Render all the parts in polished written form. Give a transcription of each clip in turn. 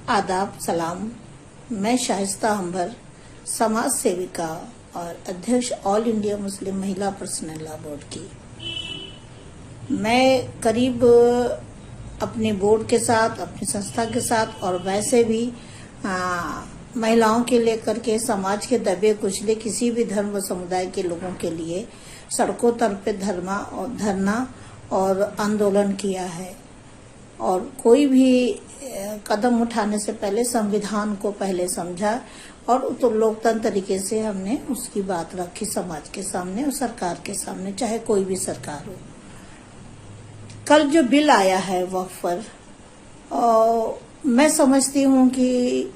आदाब सलाम। मैं शाइस्ता अंबर, समाज सेविका और अध्यक्ष ऑल इंडिया मुस्लिम महिला पर्सनल लॉ बोर्ड की। मैं करीब अपने बोर्ड के साथ, अपनी संस्था के साथ और वैसे भी महिलाओं के लेकर के समाज के दबे कुचले किसी भी धर्म व समुदाय के लोगों के लिए सड़कों तर पे धरना और आंदोलन किया है। और कोई भी कदम उठाने से पहले संविधान को पहले समझा और तो लोकतंत्र तरीके से हमने उसकी बात रखी समाज के सामने और सरकार के सामने, चाहे कोई भी सरकार हो। कल जो बिल आया है वक्फ पर, मैं समझती हूँ कि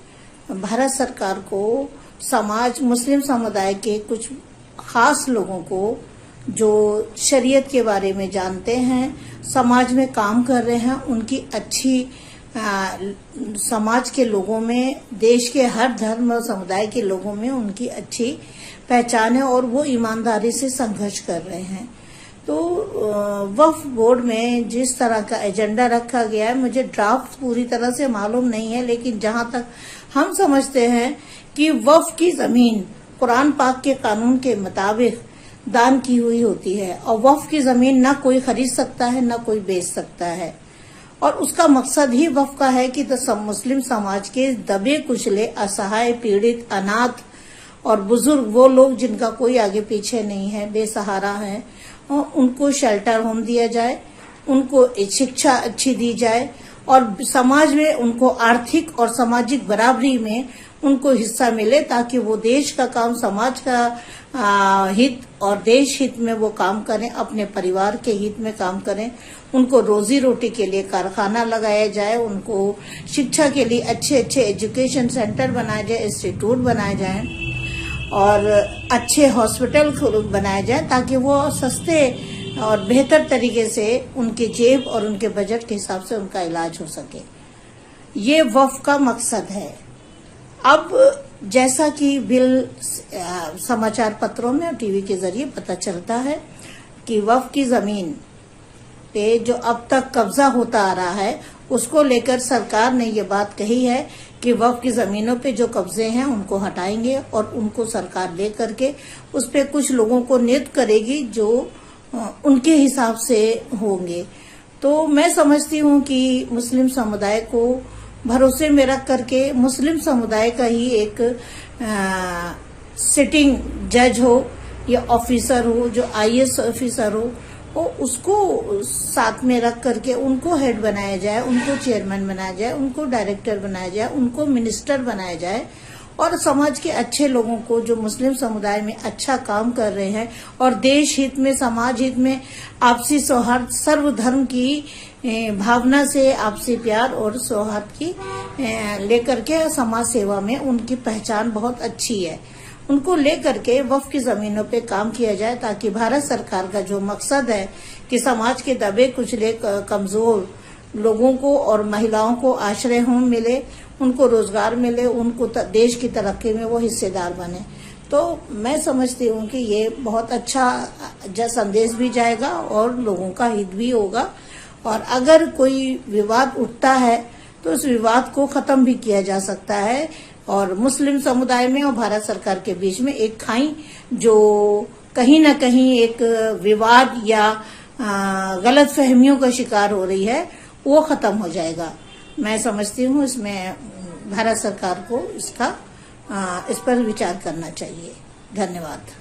भारत सरकार को मुस्लिम समुदाय के कुछ खास लोगों को जो शरीयत के बारे में जानते हैं, समाज में काम कर रहे हैं, उनकी अच्छी समाज के लोगों में, देश के हर धर्म और समुदाय के लोगों में उनकी अच्छी पहचान है और वो ईमानदारी से संघर्ष कर रहे हैं। तो वक्फ बोर्ड में जिस तरह का एजेंडा रखा गया है, मुझे ड्राफ्ट पूरी तरह से मालूम नहीं है, लेकिन जहां तक हम समझते हैं कि वक्फ की जमीन कुरान पाक के कानून के मुताबिक दान की हुई होती है और वक्फ की जमीन ना कोई खरीद सकता है ना कोई बेच सकता है। और उसका मकसद ही वक्फ का है कि मुस्लिम समाज के दबे कुचले, असहाय, पीड़ित, अनाथ और बुजुर्ग, वो लोग जिनका कोई आगे पीछे नहीं है, बेसहारा हैं, उनको शेल्टर होम दिया जाए, उनको शिक्षा अच्छी दी जाए और समाज में उनको आर्थिक और सामाजिक बराबरी में उनको हिस्सा मिले, ताकि वो देश का काम, समाज का हित और देश हित में वो काम करें, अपने परिवार के हित में काम करें। उनको रोजी रोटी के लिए कारखाना लगाया जाए, उनको शिक्षा के लिए अच्छे अच्छे एजुकेशन सेंटर बनाए जाए, इंस्टीट्यूट बनाए जाए और अच्छे हॉस्पिटल बनाए जाए, ताकि वो सस्ते और बेहतर तरीके से उनके जेब और उनके बजट के हिसाब से उनका इलाज हो सके। ये वक्फ का मकसद है। अब जैसा कि बिल समाचार पत्रों में और टीवी के जरिए पता चलता है कि वक्फ की जमीन पे जो अब तक कब्जा होता आ रहा है, उसको लेकर सरकार ने ये बात कही है कि वक्फ की जमीनों पे जो कब्जे हैं उनको हटाएंगे और उनको सरकार ले करके उस पे कुछ लोगों को नियुक्त करेगी जो उनके हिसाब से होंगे। तो मैं समझती हूँ कि मुस्लिम समुदाय को भरोसे में रख करके मुस्लिम समुदाय का ही एक सिटिंग जज हो या ऑफिसर हो, जो आईएएस ऑफिसर हो, वो उसको साथ में रख करके उनको हेड बनाया जाए, उनको चेयरमैन बनाया जाए, उनको डायरेक्टर बनाया जाए, उनको मिनिस्टर बनाया जाए और समाज के अच्छे लोगों को, जो मुस्लिम समुदाय में अच्छा काम कर रहे हैं और देश हित में, समाज हित में, आपसी सौहार्द, सर्वधर्म की भावना से आपसी प्यार और सौहार्द की लेकर के समाज सेवा में उनकी पहचान बहुत अच्छी है, उनको लेकर के वक्फ की जमीनों पे काम किया जाए, ताकि भारत सरकार का जो मकसद है कि समाज के दबे कुचले कमजोर लोगों को और महिलाओं को आश्रय होम मिले, उनको रोजगार मिले, उनको देश की तरक्की में वो हिस्सेदार बने। तो मैं समझती हूँ कि ये बहुत अच्छा संदेश भी जाएगा और लोगों का हित भी होगा। और अगर कोई विवाद उठता है तो उस विवाद को खत्म भी किया जा सकता है और मुस्लिम समुदाय में और भारत सरकार के बीच में एक खाई जो कहीं न कहीं एक विवाद या गलत फहमियों का शिकार हो रही है, वो खत्म हो जाएगा। मैं समझती हूँ इसमें भारत सरकार को इस पर विचार करना चाहिए। धन्यवाद।